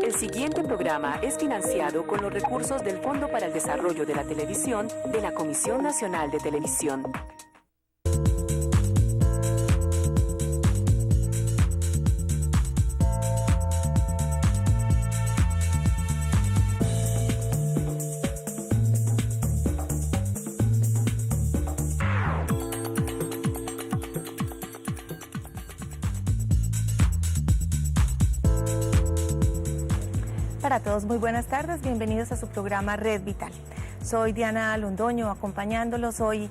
El siguiente programa es financiado con los recursos del Fondo para el Desarrollo de la Televisión de la Comisión Nacional de Televisión. Para todos, muy buenas tardes, bienvenidos a su programa Red Vital. Soy Diana Londoño, acompañándolos hoy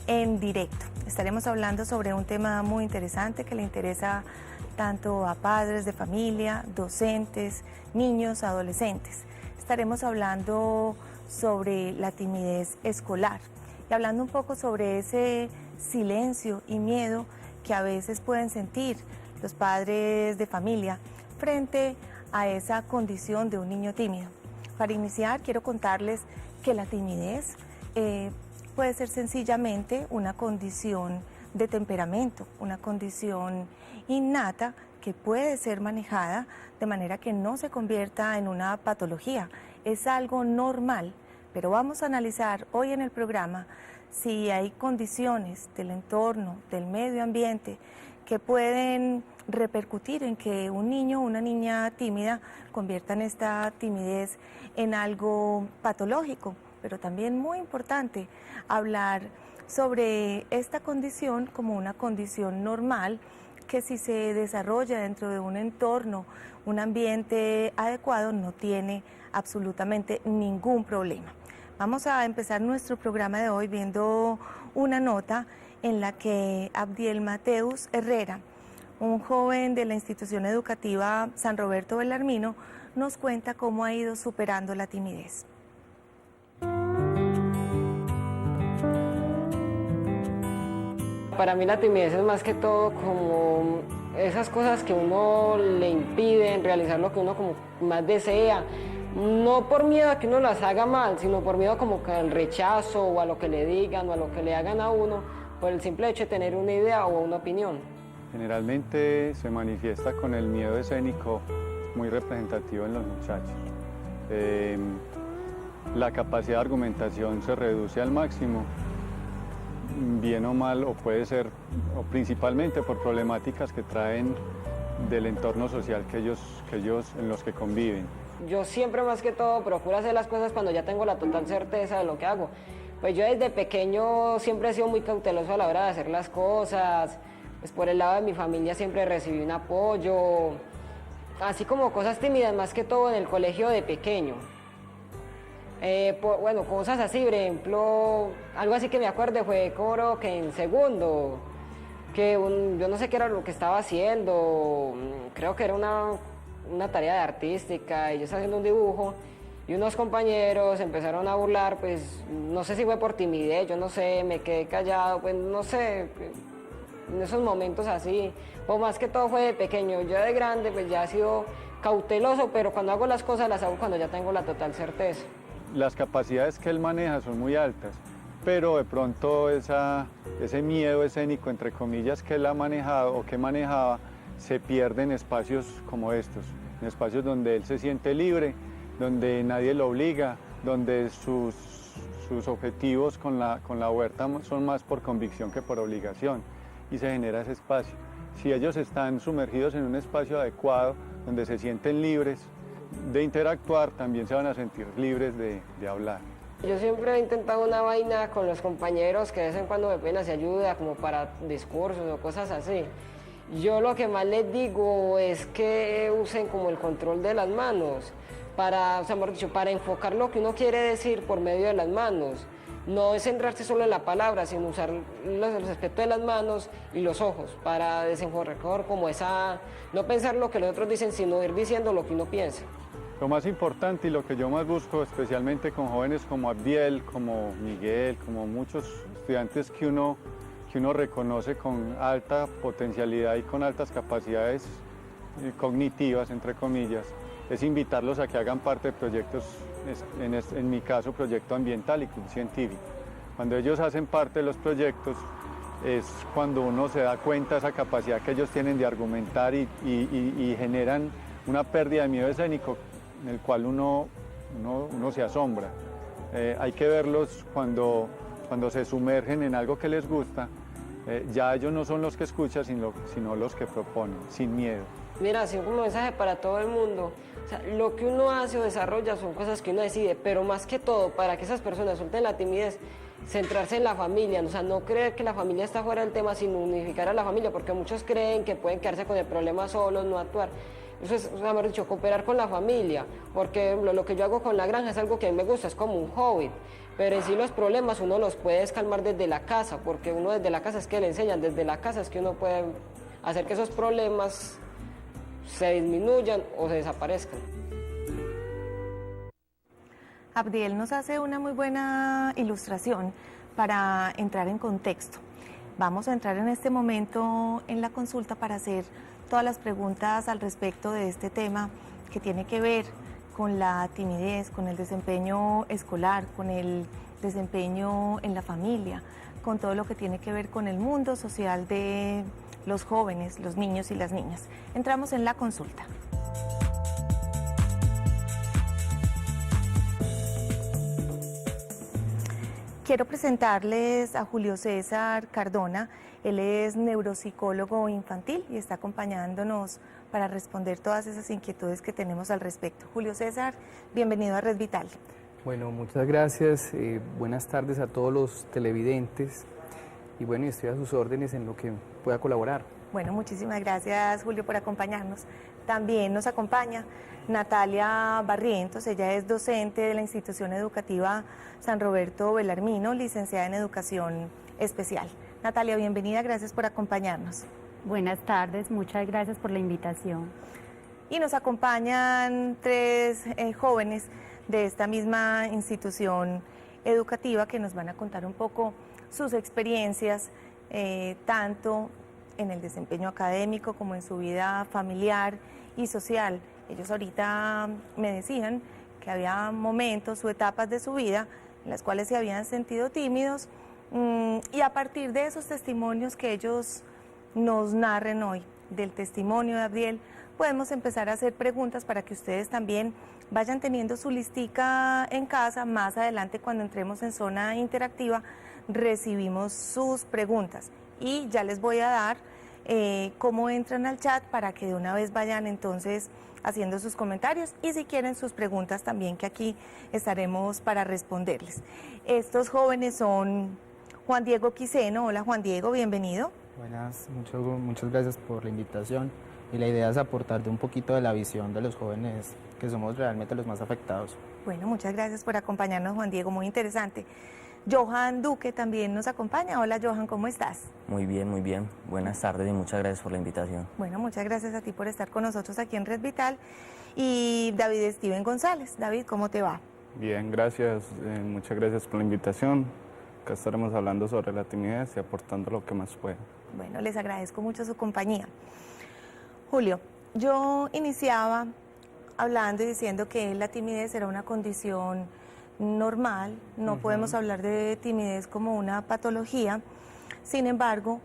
en directo. Estaremos hablando sobre un tema muy interesante que le interesa tanto a padres de familia, docentes, niños, adolescentes. Estaremos hablando sobre la timidez escolar y hablando un poco sobre ese silencio y miedo que a veces pueden sentir los padres de familia frente a esa condición de un niño tímido. Para iniciar, quiero contarles que la timidez puede ser sencillamente una condición de temperamento, una condición innata que puede ser manejada de manera que no se convierta en una patología. Es algo normal, pero vamos a analizar hoy en el programa si hay condiciones del entorno, del medio ambiente, que pueden repercutir en que un niño o una niña tímida conviertan esta timidez en algo patológico, pero también muy importante hablar sobre esta condición como una condición normal que si se desarrolla dentro de un entorno, un ambiente adecuado, no tiene absolutamente ningún problema. Vamos a empezar nuestro programa de hoy viendo una nota en la que Abdiel Mateus Herrera, un joven de la institución educativa San Roberto Bellarmino, nos cuenta cómo ha ido superando la timidez. Para mí la timidez es más que todo como esas cosas que uno le impiden realizar lo que uno como más desea, no por miedo a que uno las haga mal, sino por miedo como que al rechazo o a lo que le digan o a lo que le hagan a uno, por el simple hecho de tener una idea o una opinión. Generalmente se manifiesta con el miedo escénico muy representativo en los muchachos. La capacidad de argumentación se reduce al máximo, bien o mal, o puede ser, o principalmente por problemáticas que traen del entorno social que ellos en los que conviven. Yo siempre más que todo procuro hacer las cosas cuando ya tengo la total certeza de lo que hago. Pues yo desde pequeño siempre he sido muy cauteloso a la hora de hacer las cosas. Pues por el lado de mi familia siempre recibí un apoyo, así como cosas tímidas más que todo en el colegio de pequeño. Bueno, cosas así, por ejemplo, algo así que me acuerdo fue coro que en segundo, que yo no sé qué era lo que estaba haciendo, creo que era una tarea de artística y yo estaba haciendo un dibujo y unos compañeros empezaron a burlar, pues no sé si fue por timidez, yo no sé, me quedé callado, pues no sé. En esos momentos así, o más que todo fue de pequeño. Yo de grande pues ya he sido cauteloso, pero cuando hago las cosas las hago cuando ya tengo la total certeza. Las capacidades que él maneja son muy altas, pero de pronto ese miedo escénico, entre comillas, que él ha manejado o que manejaba, se pierde en espacios como estos, en espacios donde él se siente libre, donde nadie lo obliga, donde sus objetivos con la huerta son más por convicción que por obligación. Y se genera ese espacio. Si ellos están sumergidos en un espacio adecuado, donde se sienten libres de interactuar, también se van a sentir libres de hablar. Yo siempre he intentado una vaina con los compañeros que de vez en cuando me piden así ayuda, como para discursos o cosas así. Yo lo que más les digo es que usen como el control de las manos, para enfocar lo que uno quiere decir por medio de las manos. No es centrarse solo en la palabra, sino usar los aspectos de las manos y los ojos para desenfocar como no pensar lo que los otros dicen, sino ir diciendo lo que uno piensa. Lo más importante y lo que yo más busco, especialmente con jóvenes como Abdiel, como Miguel, como muchos estudiantes que uno reconoce con alta potencialidad y con altas capacidades cognitivas, entre comillas, es invitarlos a que hagan parte de proyectos, en mi caso, proyecto ambiental y científico. Cuando ellos hacen parte de los proyectos es cuando uno se da cuenta de esa capacidad que ellos tienen de argumentar y generan una pérdida de miedo escénico en el cual uno se asombra. Hay que verlos cuando se sumergen en algo que les gusta, ya ellos no son los que escuchan, sino los que proponen, sin miedo. Mira, así como mensaje para todo el mundo. O sea, lo que uno hace o desarrolla son cosas que uno decide, pero más que todo, para que esas personas suelten la timidez, centrarse en la familia, o sea, no creer que la familia está fuera del tema, sino unificar a la familia, porque muchos creen que pueden quedarse con el problema solos, no actuar. Eso es, o sea, mejor dicho, cooperar con la familia, porque lo que yo hago con la granja es algo que a mí me gusta, es como un hobby, pero en sí los problemas uno los puede calmar desde la casa, porque uno desde la casa es que le enseñan, desde la casa es que uno puede hacer que esos problemas se disminuyan o se desaparezcan. Abdiel nos hace una muy buena ilustración para entrar en contexto. Vamos a entrar en este momento en la consulta para hacer todas las preguntas al respecto de este tema que tiene que ver con la timidez, con el desempeño escolar, con el desempeño en la familia, con todo lo que tiene que ver con el mundo social de los jóvenes, los niños y las niñas. Entramos en la consulta. Quiero presentarles a Julio César Cardona. Él es neuropsicólogo infantil y está acompañándonos para responder todas esas inquietudes que tenemos al respecto. Julio César, bienvenido a Red Vital. Bueno, muchas gracias. Buenas tardes a todos los televidentes. Y bueno, estoy a sus órdenes en lo que pueda colaborar. Bueno, muchísimas gracias, Julio, por acompañarnos. También nos acompaña Natalia Barrientos. Ella es docente de la institución educativa San Roberto Belarmino, licenciada en educación especial. Natalia, bienvenida, gracias por acompañarnos. Buenas tardes, muchas gracias por la invitación. Y nos acompañan tres jóvenes de esta misma institución educativa que nos van a contar un poco sus experiencias, tanto en el desempeño académico como en su vida familiar y social. Ellos ahorita me decían que había momentos o etapas de su vida en las cuales se habían sentido tímidos, y a partir de esos testimonios que ellos nos narren hoy, del testimonio de Abdiel, podemos empezar a hacer preguntas para que ustedes también vayan teniendo su listica en casa. Más adelante, cuando entremos en zona interactiva, recibimos sus preguntas y ya les voy a dar cómo entran al chat para que de una vez vayan entonces haciendo sus comentarios y si quieren sus preguntas también, que aquí estaremos para responderles. Estos jóvenes son Juan Diego Quiseno. Hola Juan Diego, bienvenido. Buenas, muchas gracias por la invitación, y la idea es aportar un poquito de la visión de los jóvenes que somos realmente los más afectados. Bueno, muchas gracias por acompañarnos, Juan Diego, muy interesante. Johan Duque también nos acompaña. Hola Johan, ¿cómo estás? Muy bien, muy bien. Buenas tardes y muchas gracias por la invitación. Bueno, muchas gracias a ti por estar con nosotros aquí en Red Vital. Y David Steven González. David, ¿cómo te va? Bien, gracias. Muchas gracias por la invitación. Acá estaremos hablando sobre la timidez y aportando lo que más pueda. Bueno, les agradezco mucho su compañía. Julio, yo iniciaba hablando y diciendo que la timidez era una condición normal, no podemos hablar de timidez como una patología. Sin embargo,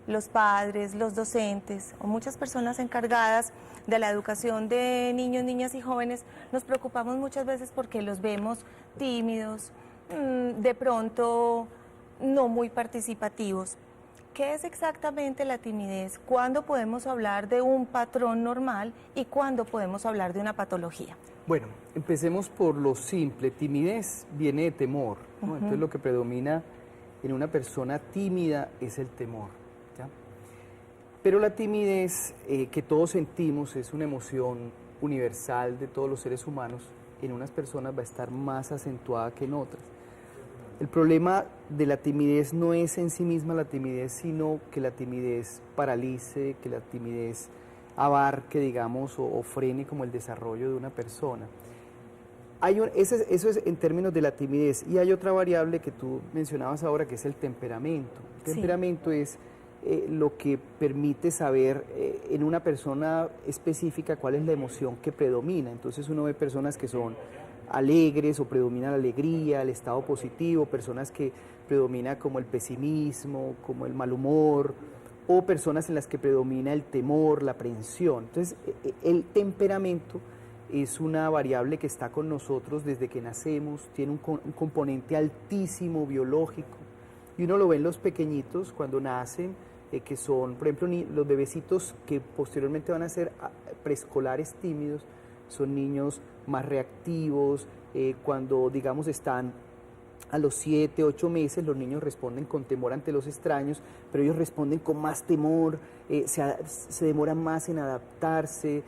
los padres, los docentes o muchas personas encargadas de la educación de niños, niñas y jóvenes nos preocupamos muchas veces porque los vemos tímidos, de pronto no muy participativos. ¿Qué es exactamente la timidez? ¿Cuándo podemos hablar de un patrón normal y cuándo podemos hablar de una patología? Bueno, empecemos por lo simple. Timidez viene de temor, ¿no? Entonces lo que predomina en una persona tímida es el temor, ¿ya? Pero la timidez que todos sentimos es una emoción universal de todos los seres humanos. En unas personas va a estar más acentuada que en otras. El problema de la timidez no es en sí misma la timidez, sino que la timidez paralice, que la timidez abarque, digamos, o frene como el desarrollo de una persona. Eso es en términos de la timidez. Y hay otra variable que tú mencionabas ahora, que es el temperamento. El temperamento es lo que permite saber en una persona específica cuál es la emoción que predomina. Entonces uno ve personas que son alegres o predomina la alegría, el estado positivo, personas que predomina como el pesimismo, como el mal humor, o personas en las que predomina el temor, la aprensión. Entonces, el temperamento es una variable que está con nosotros desde que nacemos, tiene un componente altísimo biológico, y uno lo ve en los pequeñitos cuando nacen, que son, por ejemplo, los bebecitos que posteriormente van a ser preescolares tímidos, son niños más reactivos, cuando, digamos, están a los 7, 8 meses, los niños responden con temor ante los extraños, pero ellos responden con más temor, se demoran más en adaptarse,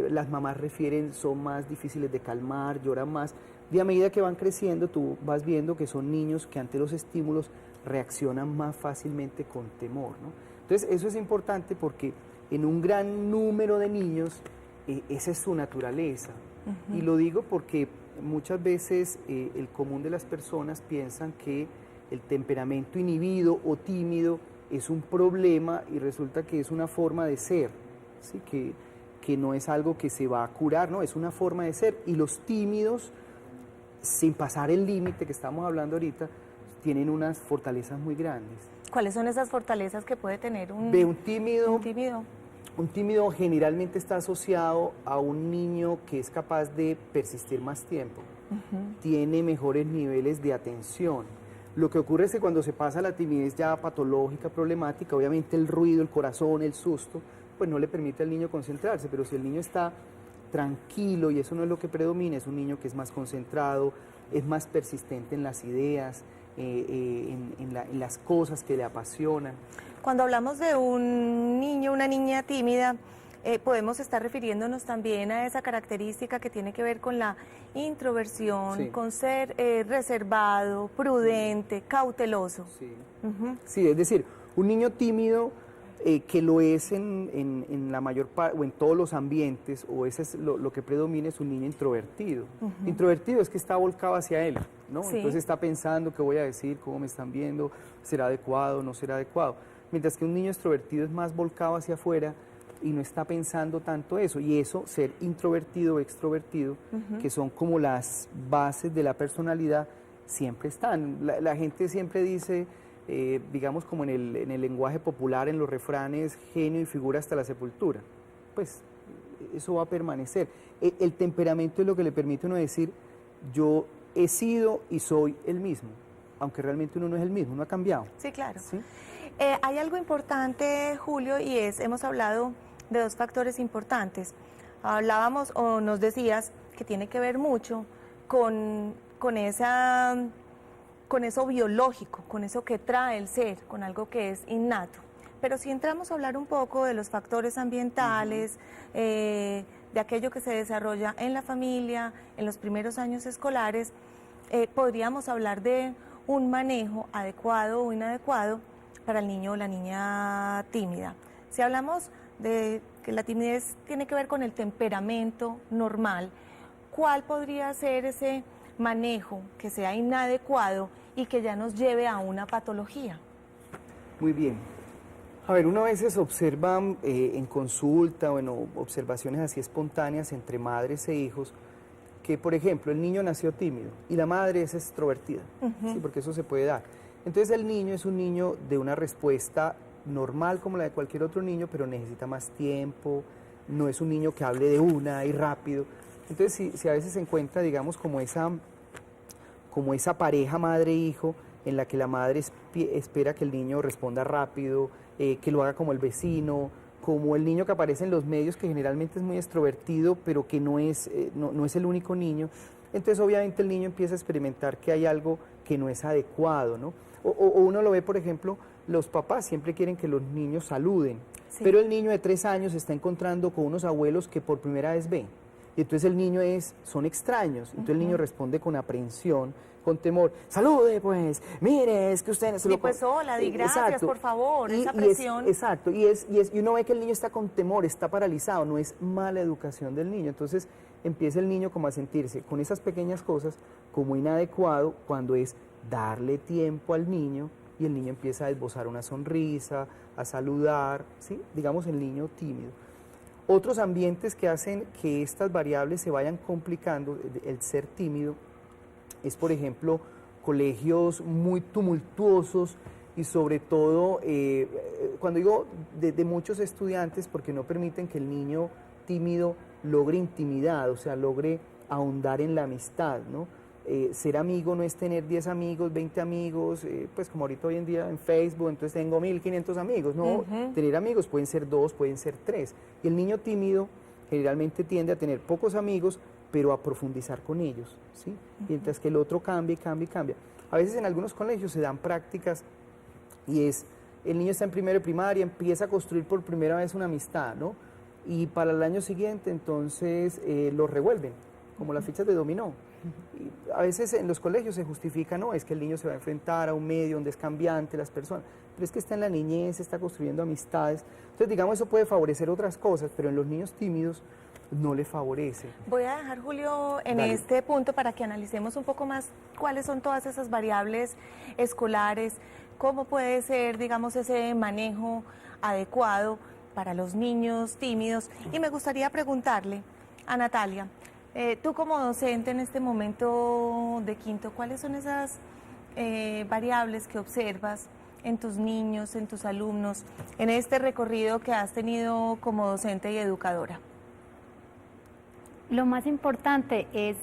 las mamás refieren, son más difíciles de calmar, lloran más. Y a medida que van creciendo, tú vas viendo que son niños que ante los estímulos reaccionan más fácilmente con temor, ¿no? Entonces, eso es importante porque en un gran número de niños, esa es su naturaleza. Y lo digo porque muchas veces el común de las personas piensan que el temperamento inhibido o tímido es un problema y resulta que es una forma de ser, ¿sí? Que no es algo que se va a curar, no, es una forma de ser. Y los tímidos, sin pasar el límite que estamos hablando ahorita, tienen unas fortalezas muy grandes. ¿Cuáles son esas fortalezas que puede tener un tímido? Un tímido generalmente está asociado a un niño que es capaz de persistir más tiempo, tiene mejores niveles de atención. Lo que ocurre es que cuando se pasa la timidez ya patológica, problemática, obviamente el ruido, el corazón, el susto, pues no le permite al niño concentrarse, pero si el niño está tranquilo y eso no es lo que predomina, es un niño que es más concentrado, es más persistente en las ideas, en las cosas que le apasionan. Cuando hablamos de un niño, una niña tímida, podemos estar refiriéndonos también a esa característica que tiene que ver con la introversión, sí, con ser reservado, prudente, cauteloso. Sí. Sí, es decir, un niño tímido que lo es en la mayor parte, o en todos los ambientes, o ese es lo que predomina, es un niño introvertido. Introvertido es que está volcado hacia él, ¿no? Sí. Entonces está pensando qué voy a decir, cómo me están viendo, será adecuado, no será adecuado. Mientras que un niño extrovertido es más volcado hacia afuera y no está pensando tanto eso. Y eso, ser introvertido o extrovertido, que son como las bases de la personalidad, siempre están. La gente siempre dice, digamos como en el lenguaje popular, en los refranes, genio y figura hasta la sepultura. Pues eso va a permanecer. El temperamento es lo que le permite a uno decir, yo he sido y soy el mismo, aunque realmente uno no es el mismo, uno ha cambiado. Sí, claro. ¿Sí? Hay algo importante, Julio, y hemos hablado de dos factores importantes. Hablábamos o nos decías que tiene que ver mucho con eso biológico, con eso que trae el ser, con algo que es innato. Pero si entramos a hablar un poco de los factores ambientales, de aquello que se desarrolla en la familia, en los primeros años escolares, podríamos hablar de un manejo adecuado o inadecuado para el niño o la niña tímida. Si hablamos de que la timidez tiene que ver con el temperamento normal, ¿cuál podría ser ese manejo que sea inadecuado y que ya nos lleve a una patología? Muy bien. A ver, uno a veces observa en consulta o en observaciones así espontáneas entre madres e hijos que, por ejemplo, el niño nació tímido y la madre es extrovertida, ¿sí? Porque eso se puede dar. Entonces el niño es un niño de una respuesta normal como la de cualquier otro niño, pero necesita más tiempo, no es un niño que hable de una y rápido. Entonces si a veces se encuentra, digamos, como esa pareja madre-hijo en la que la madre espera que el niño responda rápido, que lo haga como el vecino, como el niño que aparece en los medios, que generalmente es muy extrovertido, pero que no es el único niño. Entonces obviamente el niño empieza a experimentar que hay algo que no es adecuado, ¿no? O uno lo ve, por ejemplo, los papás siempre quieren que los niños saluden, sí, pero el niño de 3 años se está encontrando con unos abuelos que por primera vez ven. Y entonces el niño son extraños, entonces el niño responde con aprensión, con temor, salude pues, mire, es que usted... Y pues hola, di gracias, exacto, por favor, esa presión. Exacto, y uno ve que el niño está con temor, está paralizado, no es mala educación del niño, entonces empieza el niño como a sentirse con esas pequeñas cosas como inadecuado cuando es darle tiempo al niño y el niño empieza a esbozar una sonrisa, a saludar, ¿sí? Digamos el niño tímido. Otros ambientes que hacen que estas variables se vayan complicando, el ser tímido, es por ejemplo colegios muy tumultuosos y sobre todo, cuando digo de muchos estudiantes, porque no permiten que el niño tímido logre intimidad, o sea, logre ahondar en la amistad, ¿no? Ser amigo no es tener 10 amigos, 20 amigos, pues como ahorita hoy en día en Facebook, entonces tengo 1500 amigos, no, tener amigos pueden ser 2, pueden ser 3. Y el niño tímido generalmente tiende a tener pocos amigos, pero a profundizar con ellos, ¿sí? Mientras que el otro cambia. A veces en algunos colegios se dan prácticas y el niño está en primero de primaria, empieza a construir por primera vez una amistad, ¿no? Y para el año siguiente entonces lo revuelven, como las fichas de dominó. Y a veces en los colegios se justifica, no, es que el niño se va a enfrentar a un medio donde es cambiante las personas, pero es que está en la niñez, está construyendo amistades. Entonces, digamos, eso puede favorecer otras cosas, pero en los niños tímidos no le favorece. Voy a dejar, Julio, en este punto para que analicemos un poco más cuáles son todas esas variables escolares, cómo puede ser, digamos, ese manejo adecuado para los niños tímidos. Y me gustaría preguntarle a Natalia, tú como docente en este momento de quinto, ¿cuáles son esas variables que observas en tus niños, en tus alumnos, en este recorrido que has tenido como docente y educadora? Lo más importante es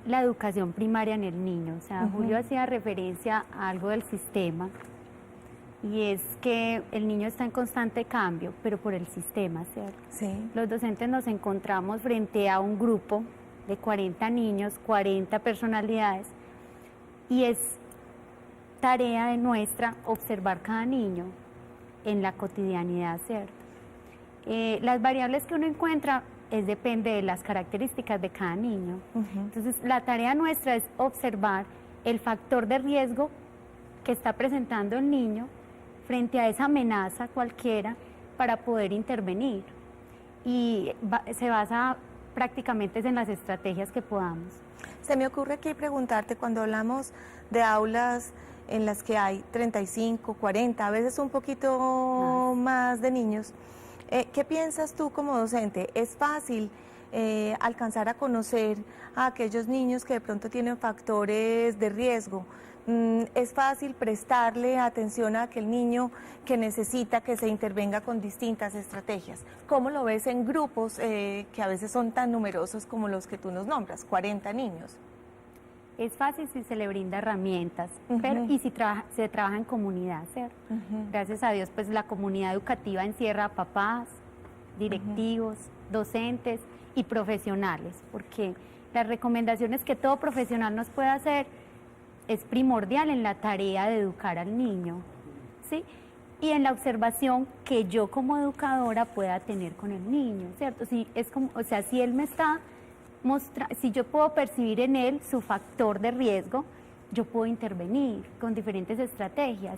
la educación primaria en el niño. O sea, Julio hacía referencia a algo del sistema, y es que el niño está en constante cambio, pero por el sistema, ¿cierto? Sí. Los docentes nos encontramos frente a un grupo de 40 niños, 40 personalidades, y es tarea de nuestra observar cada niño en la cotidianidad, ¿cierto? Las variables que uno encuentra depende de las características de cada niño. Entonces, la tarea nuestra es observar el factor de riesgo que está presentando el niño frente a esa amenaza cualquiera para poder intervenir. Y se basa prácticamente en las estrategias que podamos. Se me ocurre aquí preguntarte, cuando hablamos de aulas en las que hay 35, 40, a veces un poquito más de niños, ¿qué piensas tú como docente? ¿Es fácil alcanzar a conocer a aquellos niños que de pronto tienen factores de riesgo? ¿Es fácil prestarle atención a aquel niño que necesita que se intervenga con distintas estrategias? ¿Cómo lo ves en grupos que a veces son tan numerosos como los que tú nos nombras, 40 niños? Es fácil si se le brinda herramientas, pero y si se trabaja en comunidad, ¿cierto? Gracias a Dios, pues la comunidad educativa encierra a papás, directivos, docentes y profesionales, porque las recomendaciones que todo profesional nos puede hacer es primordial en la tarea de educar al niño, ¿sí? Y en la observación que yo como educadora pueda tener con el niño, ¿cierto? Si es como, o sea, si él me está si yo puedo percibir en él su factor de riesgo, yo puedo intervenir con diferentes estrategias.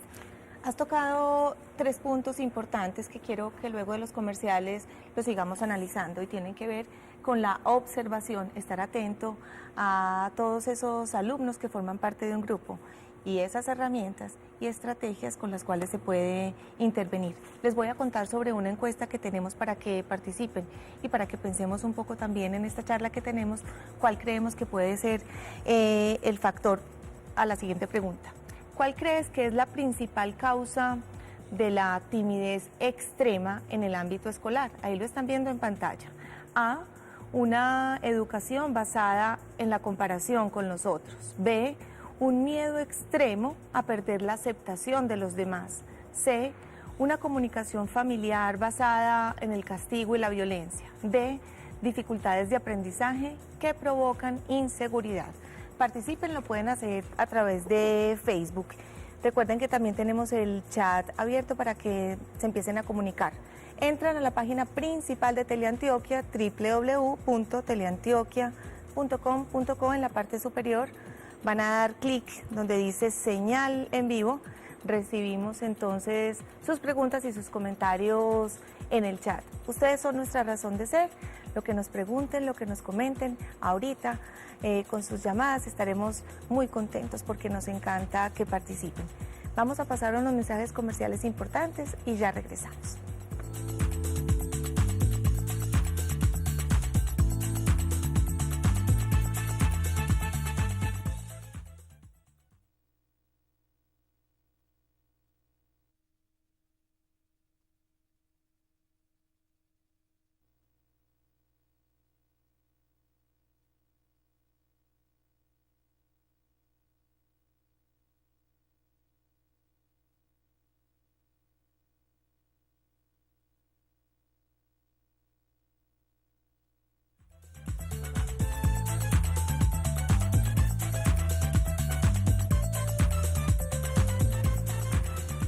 Has tocado 3 puntos importantes que quiero que luego de los comerciales los sigamos analizando, y tienen que ver con la observación, estar atento a todos esos alumnos que forman parte de un grupo y esas herramientas y estrategias con las cuales se puede intervenir. Les voy a contar sobre una encuesta que tenemos para que participen y para que pensemos un poco también en esta charla que tenemos, cuál creemos que puede ser el factor a la siguiente pregunta. ¿Cuál crees que es la principal causa de la timidez extrema en el ámbito escolar? Ahí lo están viendo en pantalla. A, una educación basada en la comparación con los otros. B, un miedo extremo a perder la aceptación de los demás. C, una comunicación familiar basada en el castigo y la violencia. D, dificultades de aprendizaje que provocan inseguridad. Participen, lo pueden hacer a través de Facebook. Recuerden que también tenemos el chat abierto para que se empiecen a comunicar. Entran a la página principal de Teleantioquia, www.teleantioquia.com.co. En la parte superior van a dar clic donde dice señal en vivo. Recibimos entonces sus preguntas y sus comentarios en el chat. Ustedes son nuestra razón de ser. Lo que nos pregunten, lo que nos comenten ahorita con sus llamadas, estaremos muy contentos porque nos encanta que participen. Vamos a pasar a unos mensajes comerciales importantes y ya regresamos.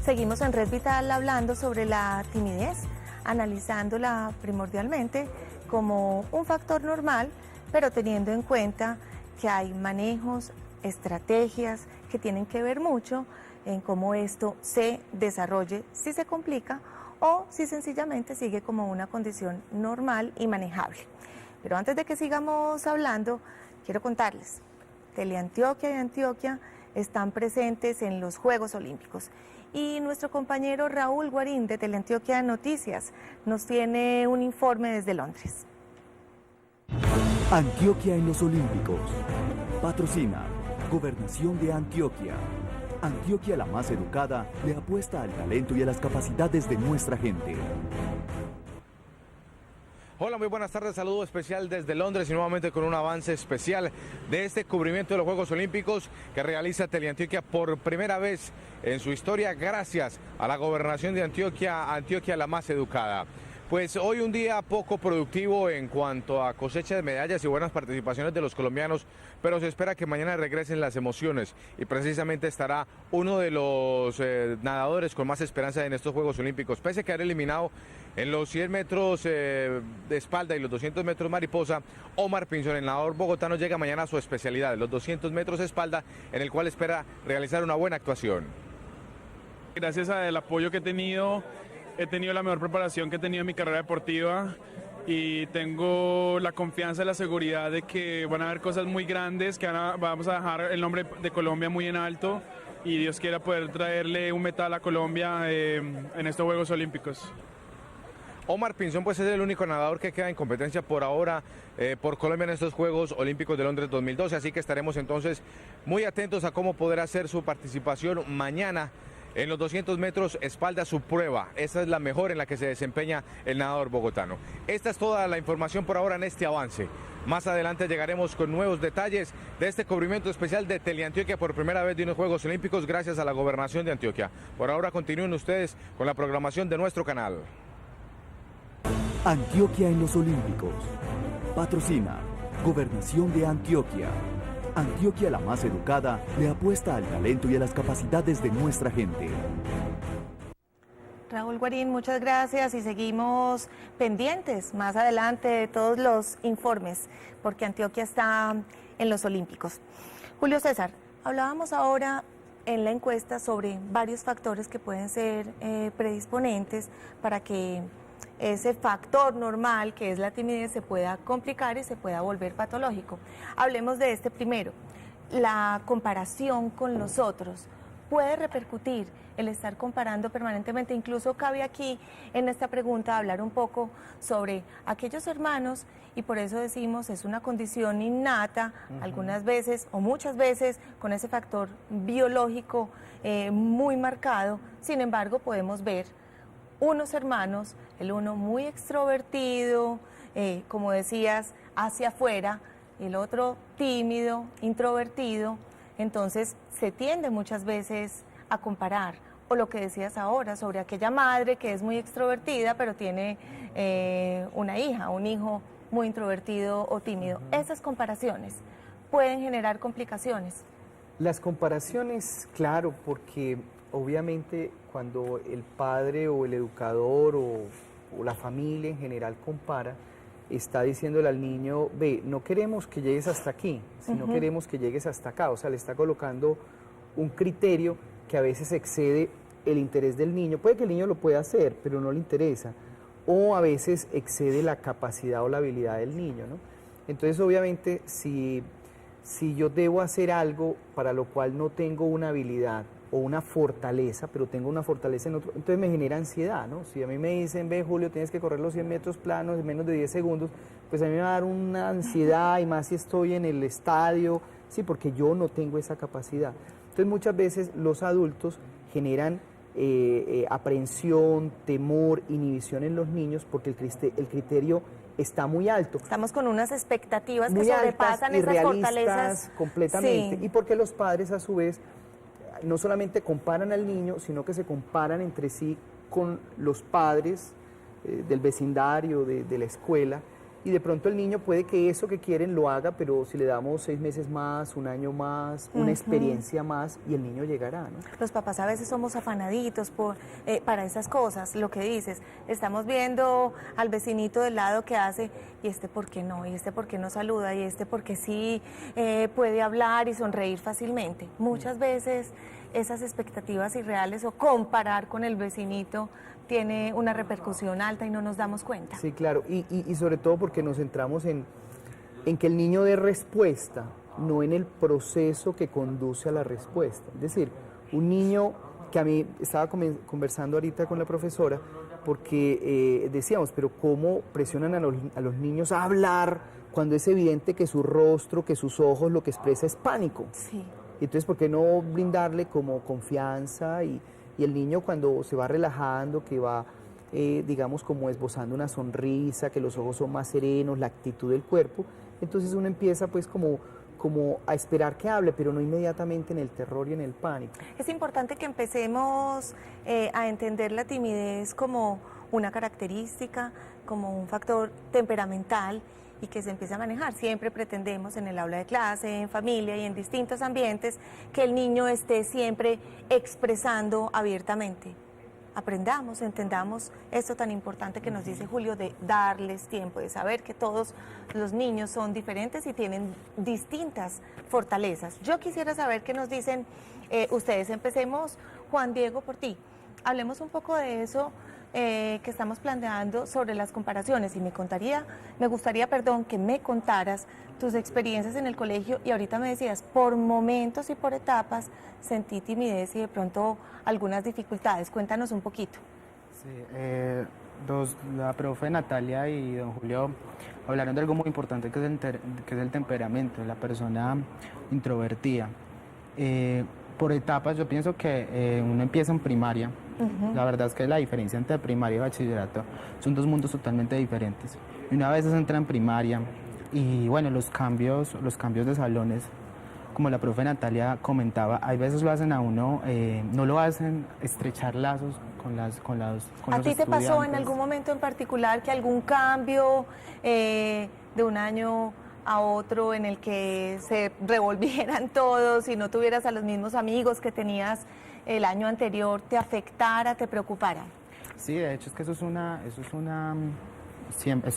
Seguimos en Red Vital hablando sobre la timidez, analizándola primordialmente como un factor normal, pero teniendo en cuenta que hay manejos, estrategias que tienen que ver mucho en cómo esto se desarrolle, si se complica o si sencillamente sigue como una condición normal y manejable. Pero antes de que sigamos hablando, quiero contarles, Teleantioquia y Antioquia están presentes en los Juegos Olímpicos. Y nuestro compañero Raúl Guarín de Teleantioquia Noticias nos tiene un informe desde Londres. Antioquia en los Olímpicos. Patrocina Gobernación de Antioquia. Antioquia, la más educada, le apuesta al talento y a las capacidades de nuestra gente. Hola, muy buenas tardes, saludo especial desde Londres y nuevamente con un avance especial de este cubrimiento de los Juegos Olímpicos que realiza Teleantioquia por primera vez en su historia gracias a la Gobernación de Antioquia, Antioquia la más educada. Pues hoy un día poco productivo en cuanto a cosecha de medallas y buenas participaciones de los colombianos, pero se espera que mañana regresen las emociones y precisamente estará uno de los nadadores con más esperanza en estos Juegos Olímpicos. Pese a quedar eliminado en los 100 metros de espalda y los 200 metros mariposa, Omar Pinzón, el nadador bogotano, llega mañana a su especialidad, los 200 metros de espalda, en el cual espera realizar una buena actuación. Gracias al apoyo que he tenido la mejor preparación que he tenido en mi carrera deportiva y tengo la confianza y la seguridad de que van a haber cosas muy grandes, que vamos a dejar el nombre de Colombia muy en alto y Dios quiera poder traerle un metal a Colombia en estos Juegos Olímpicos. Omar Pinzón pues es el único nadador que queda en competencia por ahora por Colombia en estos Juegos Olímpicos de Londres 2012, así que estaremos entonces muy atentos a cómo podrá hacer su participación mañana en los 200 metros espalda, su prueba. Esta es la mejor en la que se desempeña el nadador bogotano. Esta es toda la información por ahora en este avance. Más adelante llegaremos con nuevos detalles de este cubrimiento especial de Teleantioquia por primera vez de unos Juegos Olímpicos gracias a la Gobernación de Antioquia. Por ahora continúen ustedes con la programación de nuestro canal. Antioquia en los Olímpicos. Patrocina Gobernación de Antioquia. Antioquia, la más educada, le apuesta al talento y a las capacidades de nuestra gente. Raúl Guarín, muchas gracias y seguimos pendientes más adelante de todos los informes, porque Antioquia está en los Olímpicos. Julio César, hablábamos ahora en la encuesta sobre varios factores que pueden ser predisponentes para que ese factor normal que es la timidez se pueda complicar y se pueda volver patológico. Hablemos de este primero, la comparación con los otros. Puede repercutir el estar comparando permanentemente, incluso cabe aquí en esta pregunta hablar un poco sobre aquellos hermanos y por eso decimos es una condición innata, algunas veces o muchas veces con ese factor biológico muy marcado, sin embargo podemos ver unos hermanos, el uno muy extrovertido, como decías, hacia afuera, y el otro tímido, introvertido, entonces se tiende muchas veces a comparar, o lo que decías ahora sobre aquella madre que es muy extrovertida, pero tiene una hija, un hijo muy introvertido o tímido. Esas comparaciones pueden generar complicaciones. Las comparaciones, claro, porque obviamente cuando el padre o el educador o la familia en general compara, está diciéndole al niño, ve, no queremos que llegues hasta aquí, sino queremos que llegues hasta acá. O sea, le está colocando un criterio que a veces excede el interés del niño. Puede que el niño lo pueda hacer, pero no le interesa. O a veces excede la capacidad o la habilidad del niño, ¿no? Entonces, obviamente, si yo debo hacer algo para lo cual no tengo una habilidad o una fortaleza, pero tengo una fortaleza en otro, entonces me genera ansiedad, ¿no? Si a mí me dicen, ve Julio, tienes que correr los 100 metros planos en menos de 10 segundos, pues a mí me va a dar una ansiedad, y más si estoy en el estadio, sí, porque yo no tengo esa capacidad. Entonces muchas veces los adultos generan aprehensión, temor, inhibición en los niños, porque el criterio está muy alto. Estamos con unas expectativas muy que sobrepasan esas fortalezas. Completamente. Sí. Y porque los padres a su vez no solamente comparan al niño, sino que se comparan entre sí con los padres del vecindario, de la escuela, y de pronto el niño puede que eso que quieren lo haga, pero si le damos 6 meses más, un año más, una experiencia más, y el niño llegará, ¿no? Los papás a veces somos afanaditos para esas cosas, lo que dices, estamos viendo al vecinito del lado que hace, y este por qué no, y este por qué no saluda, y este porque sí puede hablar y sonreír fácilmente. Muchas veces esas expectativas irreales o comparar con el vecinito tiene una repercusión alta y no nos damos cuenta. Sí, claro, y sobre todo porque nos centramos en que el niño dé respuesta, no en el proceso que conduce a la respuesta. Es decir, un niño que a mí estaba conversando ahorita con la profesora, porque decíamos, pero ¿cómo presionan a los niños a hablar cuando es evidente que su rostro, que sus ojos lo que expresa es pánico? Sí. Entonces, ¿por qué no brindarle como confianza y el niño cuando se va relajando, que va, digamos, como esbozando una sonrisa, que los ojos son más serenos, la actitud del cuerpo, entonces uno empieza pues como a esperar que hable, pero no inmediatamente en el terror y en el pánico. Es importante que empecemos a entender la timidez como una característica, como un factor temperamental, y que se empiece a manejar. Siempre pretendemos en el aula de clase, en familia y en distintos ambientes que el niño esté siempre expresando abiertamente. Aprendamos, entendamos esto tan importante que nos dice Julio de darles tiempo, de saber que todos los niños son diferentes y tienen distintas fortalezas. Yo quisiera saber qué nos dicen ustedes. Empecemos, Juan Diego, por ti. Hablemos un poco de eso que estamos planteando sobre las comparaciones y me gustaría, que me contaras tus experiencias en el colegio y ahorita me decías, por momentos y por etapas sentí timidez y de pronto algunas dificultades. Cuéntanos un poquito. Sí, la profe Natalia y don Julio hablaron de algo muy importante que es el temperamento de la persona introvertida. Por etapas yo pienso que uno empieza en primaria. La verdad es que la diferencia entre primaria y bachillerato son dos mundos totalmente diferentes. Y una vez se entra en primaria y bueno, los cambios de salones, como la profe Natalia comentaba, hay veces lo hacen a uno, no lo hacen estrechar lazos con los ¿A ti te pasó en algún momento en particular que algún cambio de un año a otro en el que se revolvieran todos y no tuvieras a los mismos amigos que tenías el año anterior, te afectara, te preocupara? Sí, de hecho es que eso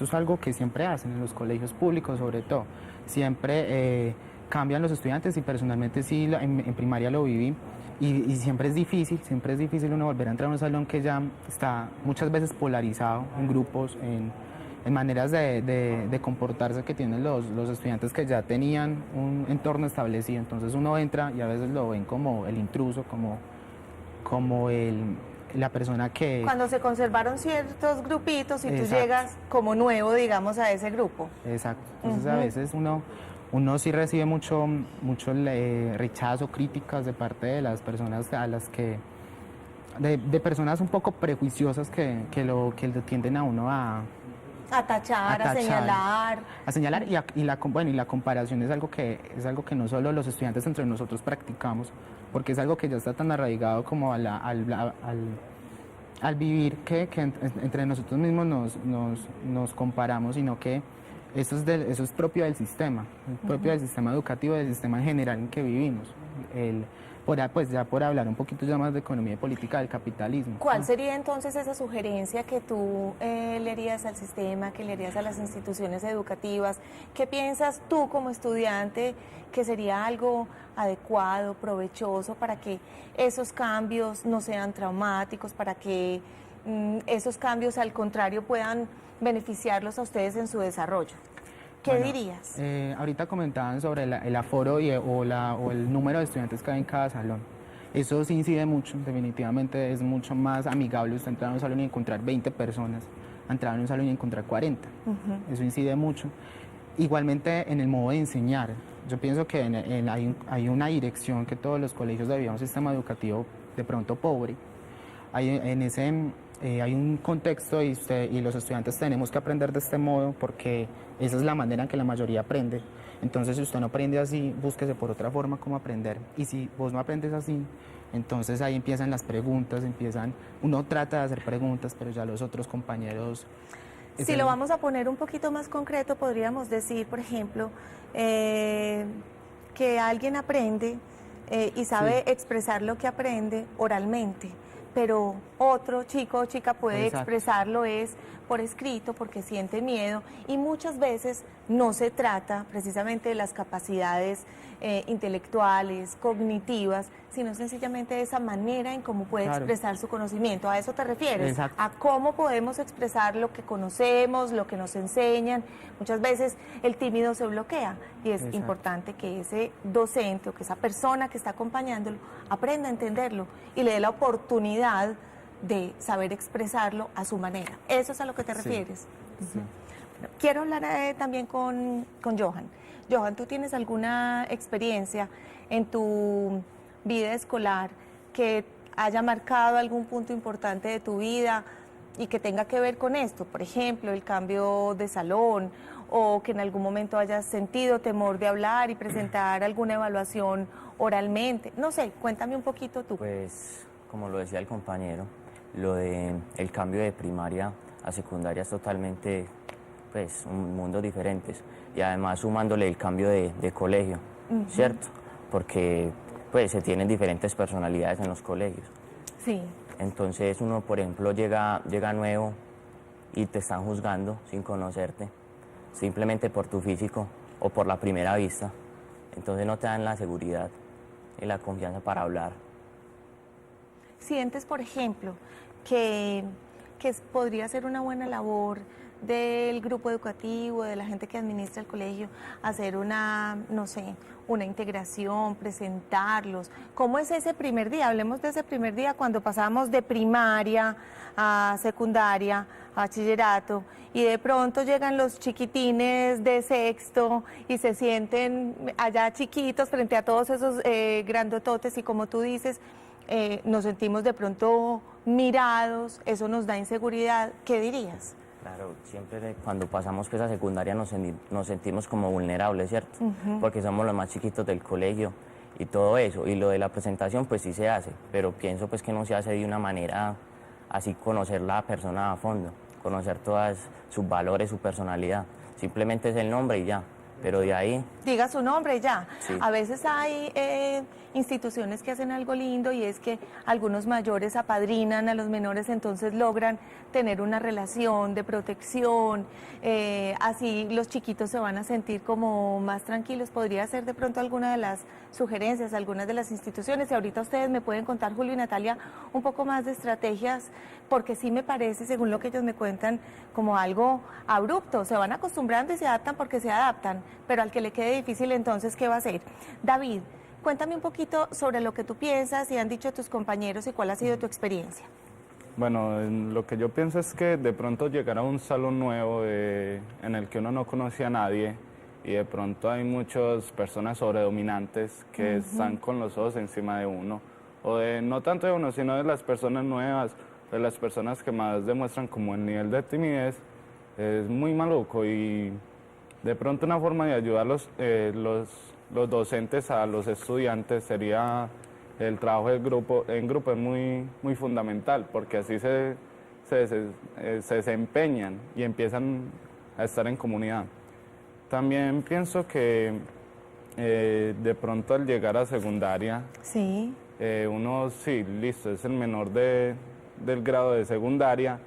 es algo que siempre hacen en los colegios públicos, sobre todo. Siempre cambian los estudiantes y personalmente sí, en primaria lo viví y siempre es difícil uno volver a entrar a un salón que ya está muchas veces polarizado en grupos, en maneras de comportarse que tienen los estudiantes que ya tenían un entorno establecido. Entonces uno entra y a veces lo ven como el intruso, como la persona que... Cuando se conservaron ciertos grupitos y tú llegas como nuevo, digamos, a ese grupo. Exacto. Entonces a veces uno sí recibe mucho rechazo, críticas de parte de las personas a las que... De personas un poco prejuiciosas que lo tienden a uno a tachar, a señalar. A señalar y la comparación es algo que no solo los estudiantes entre nosotros practicamos, porque es algo que ya está tan arraigado como al vivir que entre nosotros mismos nos comparamos, sino que eso es propio del sistema, propio del sistema educativo, del sistema en general en que vivimos. Por hablar un poquito ya más de economía y política del capitalismo. ¿Cuál sería entonces esa sugerencia que tú le harías al sistema, que le harías a las instituciones educativas? ¿Qué piensas tú como estudiante que sería algo adecuado, provechoso para que esos cambios no sean traumáticos, para que esos cambios al contrario puedan beneficiarlos a ustedes en su desarrollo? ¿Qué dirías? Ahorita comentaban sobre el aforo o el número de estudiantes que hay en cada salón. Eso sí incide mucho, definitivamente es mucho más amigable usted entrar a un salón y encontrar 20 personas, entrar a un salón y encontrar 40. Eso incide mucho. Igualmente en el modo de enseñar. Yo pienso que hay una dirección que todos los colegios debido a un sistema educativo de pronto pobre. Hay un contexto y los estudiantes tenemos que aprender de este modo porque esa es la manera en que la mayoría aprende. Entonces, si usted no aprende así, búsquese por otra forma cómo aprender. Y si vos no aprendes así, entonces ahí empiezan las preguntas, uno trata de hacer preguntas, pero ya los otros compañeros Si lo vamos a poner un poquito más concreto, podríamos decir, por ejemplo, que alguien aprende y sabe expresar lo que aprende oralmente, pero otro chico o chica puede expresarlo por escrito porque siente miedo, y muchas veces no se trata precisamente de las capacidades intelectuales, cognitivas, sino sencillamente de esa manera en cómo puede expresar su conocimiento. ¿A eso te refieres? Exacto. A cómo podemos expresar lo que conocemos, lo que nos enseñan. Muchas veces el tímido se bloquea y es importante que ese docente o que esa persona que está acompañándolo aprenda a entenderlo y le dé la oportunidad de saber expresarlo a su manera. ¿Eso es a lo que te refieres? Sí. Bueno, quiero hablar también con Johan. Johan, ¿tú tienes alguna experiencia en tu vida escolar que haya marcado algún punto importante de tu vida y que tenga que ver con esto? Por ejemplo, el cambio de salón, o que en algún momento hayas sentido temor de hablar y presentar alguna evaluación oralmente. No sé, cuéntame un poquito tú. Pues, como lo decía el compañero, lo de el cambio de primaria a secundaria es totalmente, pues, un mundo diferentes. Y además sumándole el cambio de colegio, ¿cierto? Porque, pues, se tienen diferentes personalidades en los colegios. Sí. Entonces uno, por ejemplo, llega nuevo y te están juzgando sin conocerte, simplemente por tu físico o por la primera vista. Entonces no te dan la seguridad y la confianza para hablar. ¿Sientes, por ejemplo, que podría ser una buena labor del grupo educativo, de la gente que administra el colegio, hacer una, no sé, una integración, presentarlos? ¿Cómo es ese primer día? Hablemos de ese primer día cuando pasamos de primaria a secundaria, a bachillerato, y de pronto llegan los chiquitines de sexto y se sienten allá chiquitos frente a todos esos grandototes, y como tú dices, nos sentimos de pronto mirados, eso nos da inseguridad. ¿Qué dirías? Claro, siempre cuando pasamos pues a secundaria nos sentimos como vulnerables, ¿cierto? Porque somos los más chiquitos del colegio y todo eso. Y lo de la presentación pues sí se hace, pero pienso pues que no se hace de una manera así, conocer la persona a fondo, conocer todos sus valores, su personalidad. Simplemente es el nombre y ya, pero de ahí... Diga su nombre y ya. Sí. A veces hay instituciones que hacen algo lindo, y es que algunos mayores apadrinan a los menores, entonces logran tener una relación de protección, así los chiquitos se van a sentir como más tranquilos. Podría ser de pronto alguna de las sugerencias, algunas de las instituciones, y ahorita ustedes me pueden contar, Julio y Natalia, un poco más de estrategias, porque sí me parece, según lo que ellos me cuentan, como algo abrupto. Se van acostumbrando y se adaptan porque se adaptan, pero al que le quede difícil, entonces, ¿qué va a hacer? David, cuéntame un poquito sobre lo que tú piensas y han dicho tus compañeros y cuál ha sido tu experiencia. Bueno, lo que yo pienso es que de pronto llegar a un salón nuevo en el que uno no conoce a nadie, y de pronto hay muchas personas sobredominantes que están con los ojos encima de uno, o de no tanto de uno, sino de las personas nuevas, de las personas que más demuestran como el nivel de timidez. Es muy maluco, y de pronto una forma de ayudar los docentes a los estudiantes sería el trabajo en grupo es muy fundamental, porque así se desempeñan y empiezan a estar en comunidad. También pienso que de pronto al llegar a secundaria, sí, uno sí, listo, es el menor del grado de secundaria,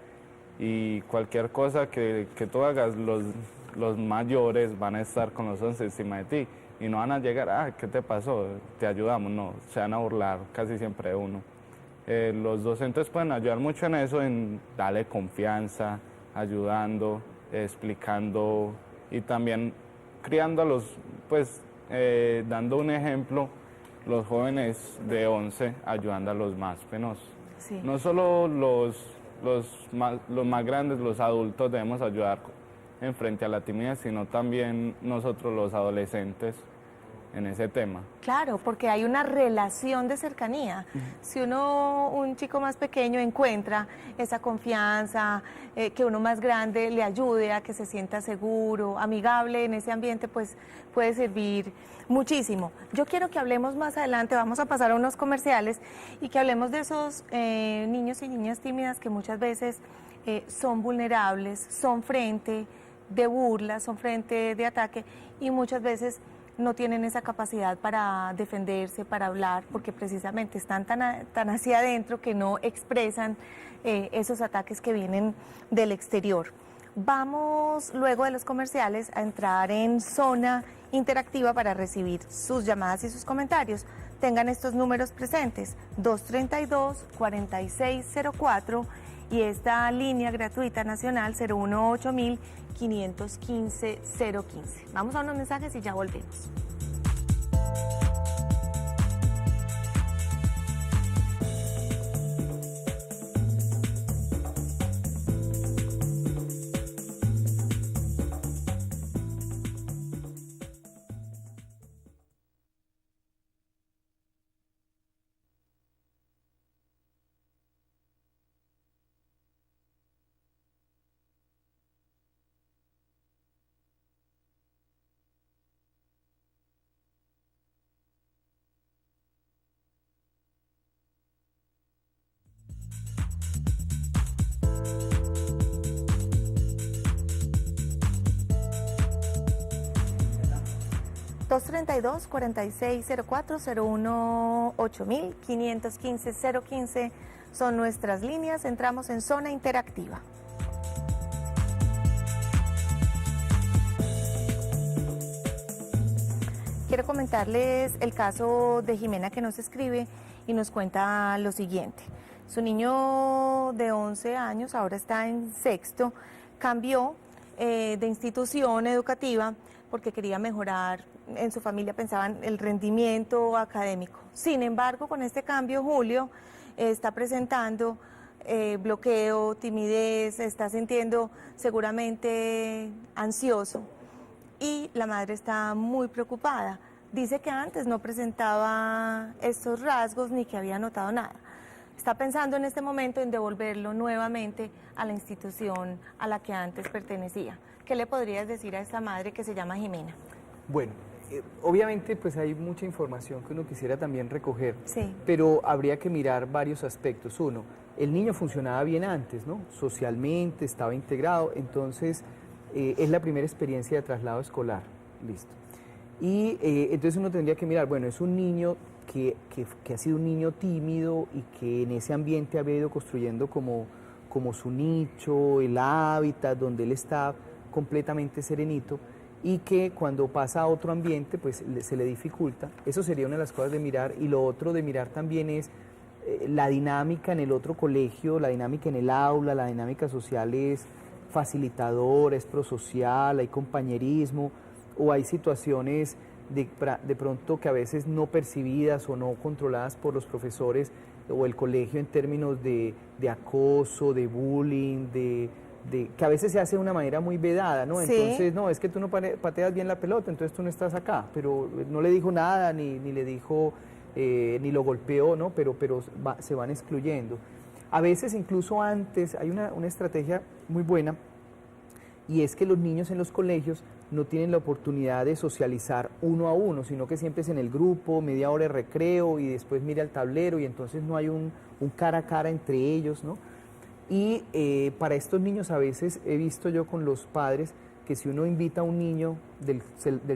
y cualquier cosa que tú hagas, los mayores van a estar con los ojos encima de ti. Y no van a llegar, ¿qué te pasó? Te ayudamos. No, se van a burlar casi siempre de uno. Los docentes pueden ayudar mucho en eso, en darle confianza, ayudando, explicando, y también criando a los, pues, dando un ejemplo, los jóvenes de 11 ayudando a los más penosos. Sí. No solo los más grandes, los adultos debemos ayudar en frente a la timidez, sino también nosotros los adolescentes en ese tema. Claro, porque hay una relación de cercanía. Si un chico más pequeño encuentra esa confianza, que uno más grande le ayude a que se sienta seguro, amigable en ese ambiente, pues puede servir muchísimo. Yo quiero que hablemos más adelante, vamos a pasar a unos comerciales, y que hablemos de esos niños y niñas tímidas que muchas veces son vulnerables, son frente de burla, son frente de ataque y muchas veces no tienen esa capacidad para defenderse, para hablar, porque precisamente están tan hacia adentro que no expresan esos ataques que vienen del exterior. Vamos luego de los comerciales a entrar en zona interactiva para recibir sus llamadas y sus comentarios. Tengan estos números presentes, 232-4604 y esta línea gratuita nacional 018-515-015. Vamos a unos mensajes y ya volvemos. (232-4604-018-515-015) son nuestras líneas. Entramos en zona interactiva. Quiero comentarles el caso de Jimena, que nos escribe y nos cuenta lo siguiente. Su niño de 11 años, ahora está en sexto, cambió de institución educativa porque quería mejorar. En su familia pensaban el rendimiento académico. Sin embargo, con este cambio, Julio está presentando bloqueo, timidez, está sintiendo seguramente ansioso y la madre está muy preocupada. Dice que antes no presentaba estos rasgos ni que había notado nada. Está pensando en este momento en devolverlo nuevamente a la institución a la que antes pertenecía. ¿Qué le podrías decir a esta madre que se llama Jimena? Bueno, obviamente pues hay mucha información que uno quisiera también recoger, sí, pero habría que mirar varios aspectos. Uno, el niño funcionaba bien antes, ¿no? Socialmente, estaba integrado, entonces es la primera experiencia de traslado escolar, listo. Y entonces uno tendría que mirar, bueno, es un niño que ha sido un niño tímido y que en ese ambiente había ido construyendo como su nicho, el hábitat donde él está completamente serenito, y que cuando pasa a otro ambiente pues se le dificulta. Eso sería una de las cosas de mirar. Y lo otro de mirar también es la dinámica en el otro colegio, la dinámica en el aula, la dinámica social es facilitadora, es prosocial, hay compañerismo, o hay situaciones de pronto que a veces no percibidas o no controladas por los profesores o el colegio en términos de acoso, de bullying, que a veces se hace de una manera muy vedada, ¿no? Sí. Entonces, no, es que tú no pateas bien la pelota, entonces tú no estás acá, pero no le dijo nada, ni le dijo, ni lo golpeó, ¿no? Pero se van excluyendo. A veces incluso antes hay una estrategia muy buena, y es que los niños en los colegios no tienen la oportunidad de socializar uno a uno, sino que siempre es en el grupo, media hora de recreo y después mira el tablero y entonces no hay un cara a cara entre ellos, ¿no? Y para estos niños a veces he visto yo con los padres que si uno invita a un niño del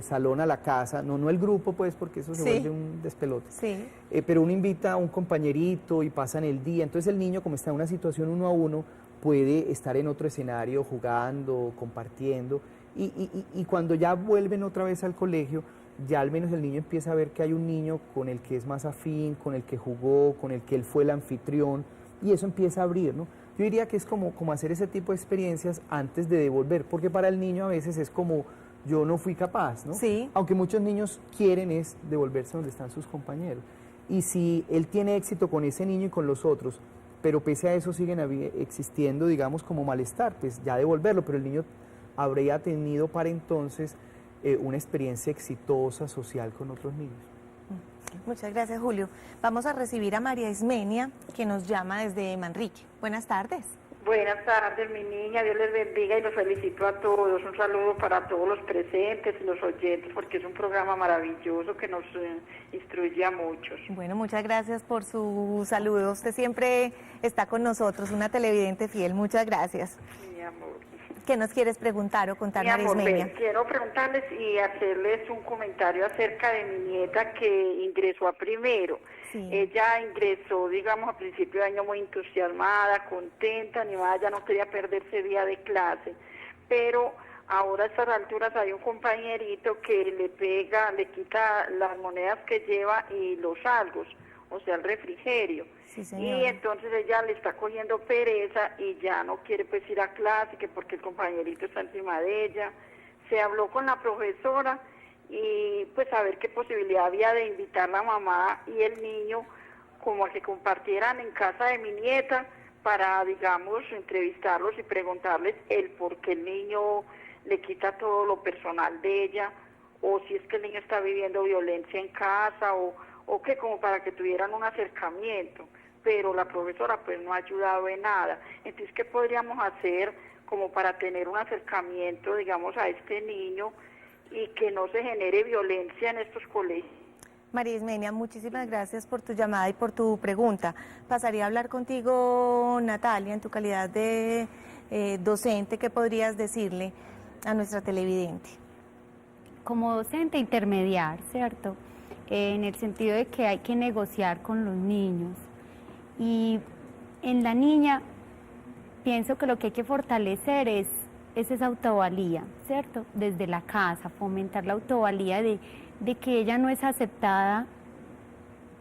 salón a la casa, no el grupo pues porque eso se vuelve un despelote, sí, pero uno invita a un compañerito y pasan el día, entonces el niño como está en una situación uno a uno puede estar en otro escenario jugando, compartiendo y cuando ya vuelven otra vez al colegio, ya al menos el niño empieza a ver que hay un niño con el que es más afín, con el que jugó, con el que él fue el anfitrión y eso empieza a abrir, ¿no? Yo diría que es como hacer ese tipo de experiencias antes de devolver, porque para el niño a veces es como yo no fui capaz, ¿no? Sí. Aunque muchos niños quieren es devolverse donde están sus compañeros. Y si él tiene éxito con ese niño y con los otros, pero pese a eso siguen existiendo, digamos, como malestar, pues ya devolverlo, pero el niño habría tenido para entonces una experiencia exitosa social con otros niños. Muchas gracias, Julio. Vamos a recibir a María Ismenia, que nos llama desde Manrique. Buenas tardes. Buenas tardes, mi niña, Dios les bendiga y los felicito a todos. Un saludo para todos los presentes y los oyentes, porque es un programa maravilloso que nos instruye a muchos. Bueno, muchas gracias por su saludo. Usted siempre está con nosotros, una televidente fiel. Muchas gracias. Mi amor. ¿Qué nos quieres preguntar o contar, Mi amor, Marismeña? quiero preguntarles y hacerles un comentario acerca de mi nieta que ingresó a primero. Sí. Ella ingresó, digamos, a principio de año muy entusiasmada, contenta, animada, ya no quería perderse día de clase, pero ahora a estas alturas hay un compañerito que le pega, le quita las monedas que lleva y los algos, o sea, el refrigerio. Sí, señora. Y entonces ella le está cogiendo pereza y ya no quiere pues ir a clase, que porque el compañerito está encima de ella. Se habló con la profesora y pues a ver qué posibilidad había de invitar la mamá y el niño como a que compartieran en casa de mi nieta para, digamos, entrevistarlos y preguntarles el por qué el niño le quita todo lo personal de ella, o si es que el niño está viviendo violencia en casa, o que como para que tuvieran un acercamiento, pero la profesora pues no ha ayudado en nada. Entonces, ¿qué podríamos hacer como para tener un acercamiento, digamos, a este niño y que no se genere violencia en estos colegios? María Ismenia, muchísimas gracias por tu llamada y por tu pregunta. Pasaría a hablar contigo, Natalia, en tu calidad de docente. ¿Qué podrías decirle a nuestra televidente? Como docente, intermediar, ¿cierto? En el sentido de que hay que negociar con los niños. Y en la niña, pienso que lo que hay que fortalecer es esa autovalía, ¿cierto? Desde la casa, fomentar la autovalía de que ella no es aceptada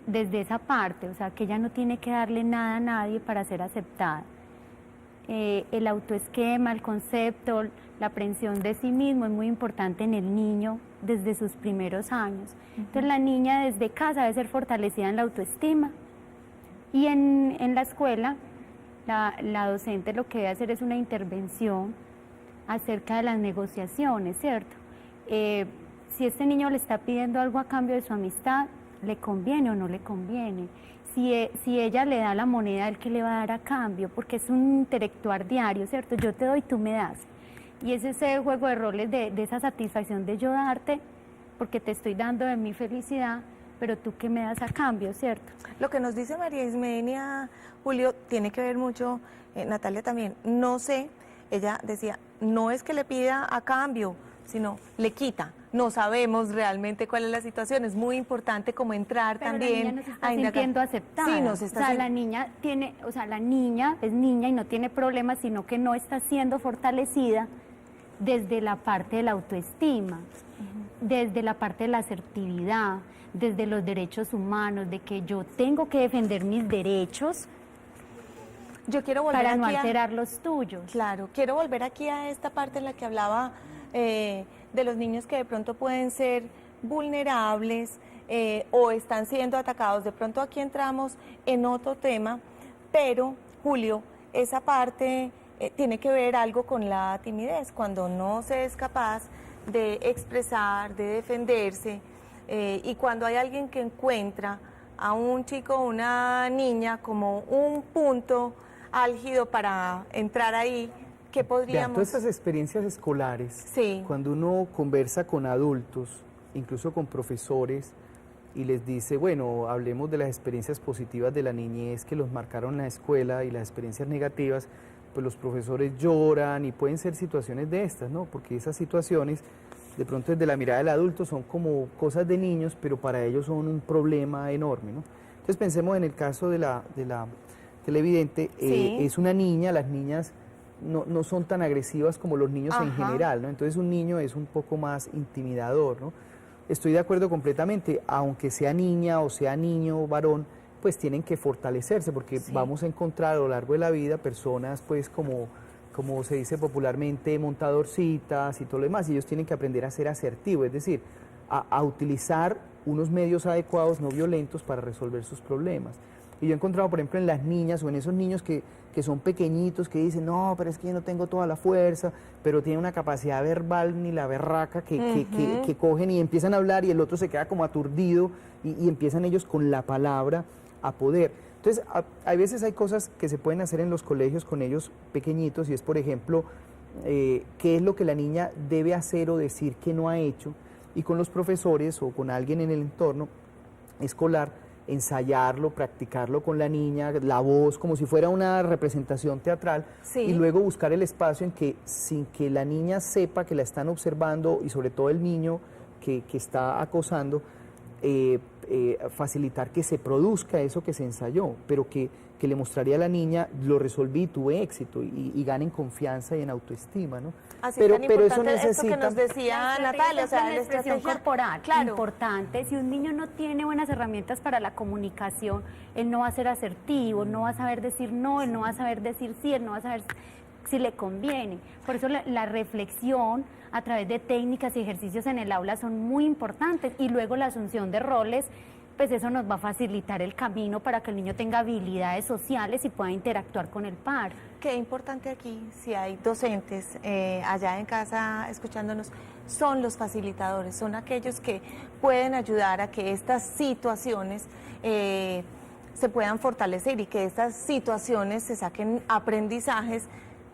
desde esa parte, o sea, que ella no tiene que darle nada a nadie para ser aceptada. El autoesquema, el concepto, la aprehensión de sí mismo es muy importante en el niño desde sus primeros años. Entonces la niña desde casa debe ser fortalecida en la autoestima y en la escuela la docente lo que debe hacer es una intervención acerca de las negociaciones, ¿cierto? Si este niño le está pidiendo algo a cambio de su amistad, ¿le conviene o no le conviene? Si ella le da la moneda, ¿el que le va a dar a cambio? Porque es un interactuar diario, ¿cierto? Yo te doy, tú me das. Y es ese juego de roles de esa satisfacción de yo darte, porque te estoy dando de mi felicidad, pero tú qué me das a cambio, ¿cierto? Lo que nos dice María Ismenia, Julio, tiene que ver mucho, Natalia también. No sé, ella decía, no es que le pida a cambio, sino le quita. No sabemos realmente cuál es la situación. Es muy importante como entrar pero también la niña no se está a indagar. sintiendo aceptada. Sí, no se está o sea, la niña es niña y no tiene problemas, sino que no está siendo fortalecida desde la parte de la autoestima, desde la parte de la asertividad, desde los derechos humanos, de que yo tengo que defender mis derechos. Yo quiero volver para no aquí alterar los tuyos. Claro, quiero volver aquí a esta parte en la que hablaba de los niños que de pronto pueden ser vulnerables o están siendo atacados. De pronto aquí entramos en otro tema, pero Julio, esa parte tiene que ver algo con la timidez, cuando no se es capaz de expresar, de defenderse, y cuando hay alguien que encuentra a un chico o una niña como un punto álgido para entrar ahí, ¿qué podríamos...? Todas esas experiencias escolares, sí, cuando uno conversa con adultos, incluso con profesores, y les dice, bueno, hablemos de las experiencias positivas de la niñez que los marcaron en la escuela y las experiencias negativas, pues los profesores lloran y pueden ser situaciones de estas, ¿no? Porque esas situaciones, de pronto desde la mirada del adulto, son como cosas de niños, pero para ellos son un problema enorme, ¿no? Entonces pensemos en el caso de la televidente, sí, es una niña, las niñas no son tan agresivas como los niños en general, ¿no? Entonces un niño es un poco más intimidador, ¿no? Estoy de acuerdo completamente, aunque sea niña o sea niño, varón, pues tienen que fortalecerse, porque vamos a encontrar a lo largo de la vida personas, pues como se dice popularmente, montadorcitas y todo lo demás, y ellos tienen que aprender a ser asertivos, es decir, a utilizar unos medios adecuados, no violentos, para resolver sus problemas. Y yo he encontrado, por ejemplo, en las niñas o en esos niños que son pequeñitos, que dicen, no, pero es que yo no tengo toda la fuerza, pero tienen una capacidad verbal ni la berraca que cogen y empiezan a hablar y el otro se queda como aturdido y empiezan ellos con la palabra a poder. Entonces, a veces hay cosas que se pueden hacer en los colegios con ellos pequeñitos y es, por ejemplo, qué es lo que la niña debe hacer o decir que no ha hecho, y con los profesores o con alguien en el entorno escolar ensayarlo, practicarlo con la niña, la voz, como si fuera una representación teatral, y luego buscar el espacio en que, sin que la niña sepa que la están observando, y sobre todo el niño que está acosando, facilitar que se produzca eso que se ensayó, pero que le mostraría a la niña, lo resolví, tuve éxito, y ganen confianza y en autoestima, ¿no? Así pero eso necesita... esto que nos decía Natalia, o sea, la expresión corporal, claro. Importante. Si un niño no tiene buenas herramientas para la comunicación, él no va a ser asertivo, no va a saber decir no, él no va a saber decir sí, él no va a saber si le conviene. Por eso la reflexión a través de técnicas y ejercicios en el aula son muy importantes, y luego la asunción de roles, pues eso nos va a facilitar el camino para que el niño tenga habilidades sociales y pueda interactuar con el par. Qué importante aquí, si hay docentes allá en casa escuchándonos, son los facilitadores, son aquellos que pueden ayudar a que estas situaciones se puedan fortalecer y que estas situaciones se saquen aprendizajes,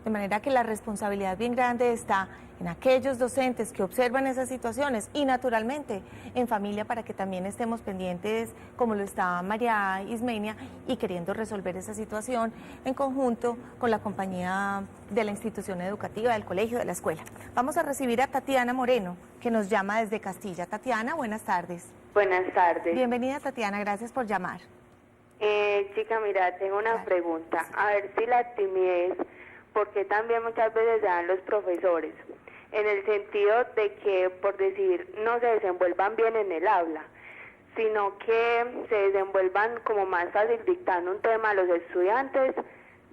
de manera que la responsabilidad bien grande está en aquellos docentes que observan esas situaciones y naturalmente en familia, para que también estemos pendientes como lo está María Ismenia y queriendo resolver esa situación en conjunto con la compañía de la institución educativa, del colegio, de la escuela. Vamos a recibir a Tatiana Moreno, que nos llama desde Castilla. Tatiana, buenas tardes. Buenas tardes. Bienvenida, Tatiana, gracias por llamar. Chica, mira, tengo una pregunta. A ver si la timidez, porque también muchas veces se dan los profesores, en el sentido de que, por decir, no se desenvuelvan bien en el aula, sino que se desenvuelvan como más fácil dictando un tema a los estudiantes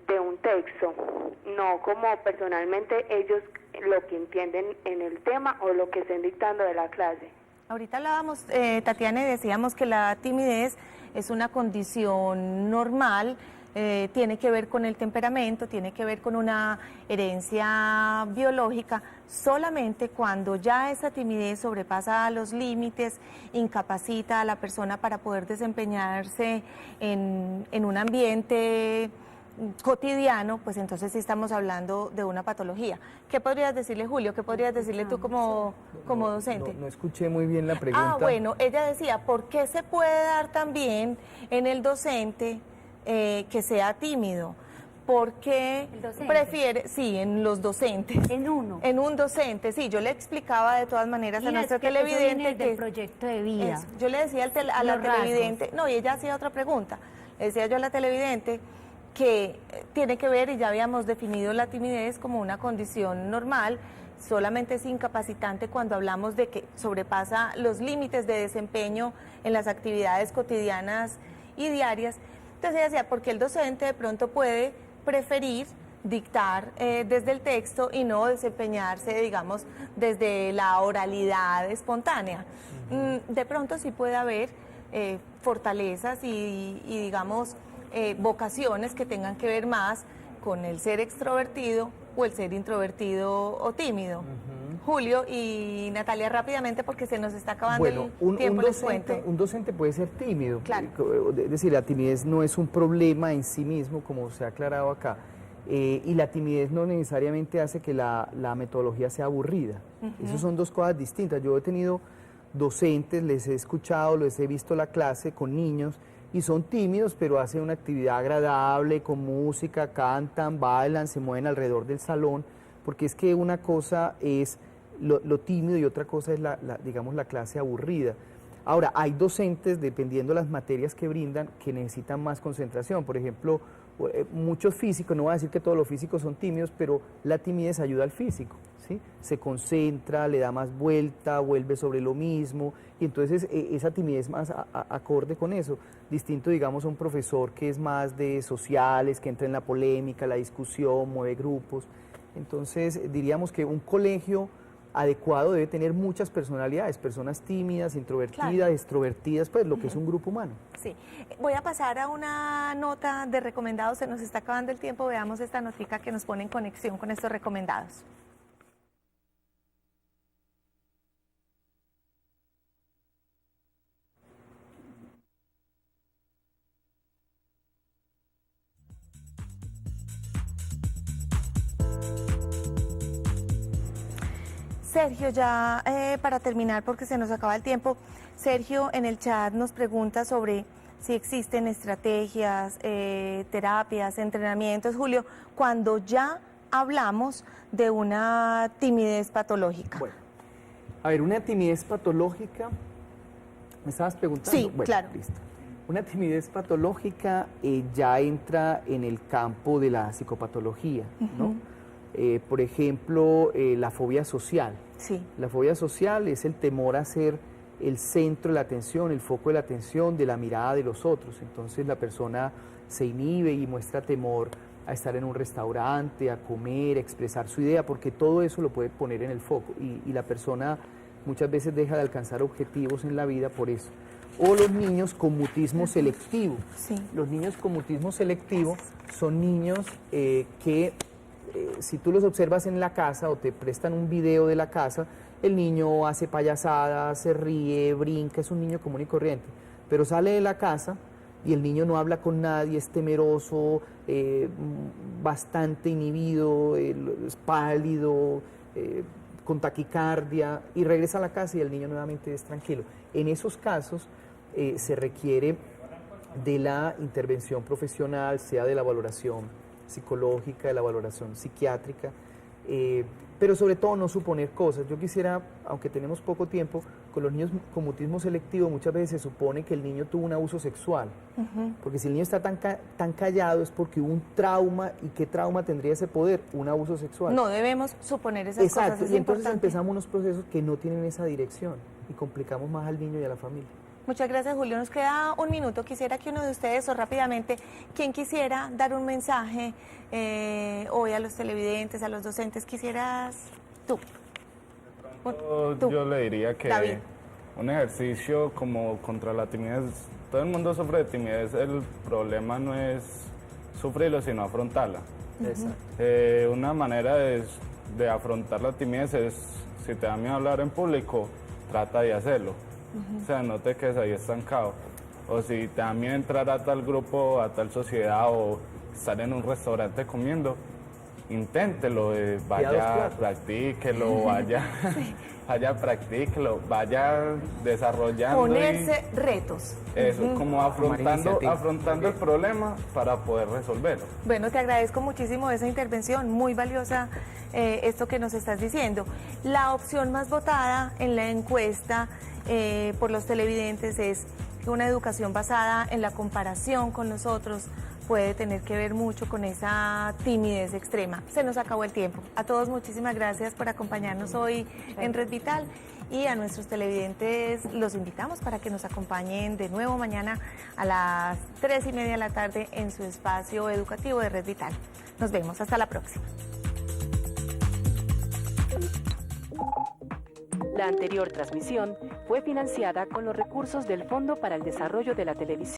de un texto, no como personalmente ellos lo que entienden en el tema o lo que estén dictando de la clase. Ahorita hablábamos, Tatiana, y decíamos que la timidez es una condición normal, tiene que ver con el temperamento, tiene que ver con una herencia biológica, solamente cuando ya esa timidez sobrepasa los límites, incapacita a la persona para poder desempeñarse en un ambiente cotidiano, pues entonces sí estamos hablando de una patología. ¿Qué podrías decirle, Julio? ¿Qué podrías decirle tú como docente? No escuché muy bien la pregunta. Ah, bueno, ella decía, ¿por qué se puede dar también en el docente que sea tímido? Porque prefiere, sí, en los docentes. En uno. En un docente, sí. Yo le explicaba de todas maneras a nuestra televidente del proyecto de vida. Eso, yo le decía a la televidente, no, y ella hacía otra pregunta. Le decía yo a la televidente que tiene que ver, y ya habíamos definido la timidez como una condición normal, solamente es incapacitante cuando hablamos de que sobrepasa los límites de desempeño en las actividades cotidianas y diarias. Entonces ella decía, porque el docente de pronto puede preferir dictar desde el texto y no desempeñarse, digamos, desde la oralidad espontánea. De pronto sí puede haber fortalezas y digamos, vocaciones que tengan que ver más con el ser extrovertido o el ser introvertido o tímido. Julio y Natalia, rápidamente porque se nos está acabando el tiempo. Un docente puede ser tímido. Claro. Es decir, la timidez no es un problema en sí mismo, como se ha aclarado acá. Y la timidez no necesariamente hace que la metodología sea aburrida. Esas son dos cosas distintas. Yo he tenido docentes, les he escuchado, les he visto la clase con niños y son tímidos, pero hacen una actividad agradable, con música, cantan, bailan, se mueven alrededor del salón, porque es que una cosa es lo tímido y otra cosa es digamos, la clase aburrida. Ahora, hay docentes, dependiendo de las materias que brindan, que necesitan más concentración. Por ejemplo, muchos físicos, no voy a decir que todos los físicos son tímidos, pero la timidez ayuda al físico, ¿sí? Se concentra, le da más vuelta, vuelve sobre lo mismo, y entonces esa timidez más acorde con eso. Distinto, digamos, a un profesor que es más de sociales, que entra en la polémica, la discusión, mueve grupos. Entonces, diríamos que un colegio adecuado debe tener muchas personalidades, personas tímidas, introvertidas, claro, extrovertidas, pues lo que es un grupo humano. Sí. Voy a pasar a una nota de recomendados, se nos está acabando el tiempo, veamos esta notica que nos pone en conexión con estos recomendados. Sergio, ya para terminar, porque se nos acaba el tiempo, Sergio en el chat nos pregunta sobre si existen estrategias, terapias, entrenamientos, Julio, cuando ya hablamos de una timidez patológica. Bueno, a ver, una timidez patológica, ¿me estabas preguntando? Sí, bueno, claro. Listo. Una timidez patológica ya entra en el campo de la psicopatología, ¿no? Por ejemplo, la fobia social. Sí. La fobia social es el temor a ser el centro de la atención, el foco de la atención, de la mirada de los otros. Entonces la persona se inhibe y muestra temor a estar en un restaurante, a comer, a expresar su idea, porque todo eso lo puede poner en el foco y la persona muchas veces deja de alcanzar objetivos en la vida por eso. O los niños con mutismo selectivo. Sí. Los niños con mutismo selectivo son niños que si tú los observas en la casa o te prestan un video de la casa, el niño hace payasadas, se ríe, brinca, es un niño común y corriente, pero sale de la casa y el niño no habla con nadie, es temeroso, bastante inhibido, es pálido, con taquicardia, y regresa a la casa y el niño nuevamente es tranquilo. En esos casos se requiere de la intervención profesional, sea de la valoración psicológica, de la valoración psiquiátrica, pero sobre todo no suponer cosas. Yo quisiera, aunque tenemos poco tiempo, con los niños con mutismo selectivo muchas veces se supone que el niño tuvo un abuso sexual, porque si el niño está tan callado es porque hubo un trauma, ¿y qué trauma tendría ese poder? Un abuso sexual. No debemos suponer esas cosas. Exacto, y entonces empezamos unos procesos que no tienen esa dirección y complicamos más al niño y a la familia. Muchas gracias, Julio. Nos queda un minuto. Quisiera que uno de ustedes, o rápidamente, quien quisiera dar un mensaje hoy a los televidentes, a los docentes, quisieras tú. Yo le diría que David. un ejercicio como contra la timidez, todo el mundo sufre de timidez, el problema no es sufrirlo, sino afrontarla. Una manera de afrontar la timidez es, si te da miedo hablar en público, trata de hacerlo. O sea, no te quedes ahí estancado. O si te da miedo entrar a tal grupo, a tal sociedad o estar en un restaurante comiendo, inténtelo, vaya, practíquelo, vaya, practíquelo, vaya desarrollando. Ponerse retos. Eso, como afrontando el problema para poder resolverlo. Bueno, te agradezco muchísimo esa intervención, muy valiosa esto que nos estás diciendo. La opción más votada en la encuesta por los televidentes es que una educación basada en la comparación con los otros puede tener que ver mucho con esa timidez extrema. Se nos acabó el tiempo. A todos muchísimas gracias por acompañarnos hoy en Red Vital, y a nuestros televidentes los invitamos para que nos acompañen de nuevo mañana a las 3:30 de la tarde en su espacio educativo de Red Vital. Nos vemos, hasta la próxima. La anterior transmisión fue financiada con los recursos del Fondo para el Desarrollo de la Televisión.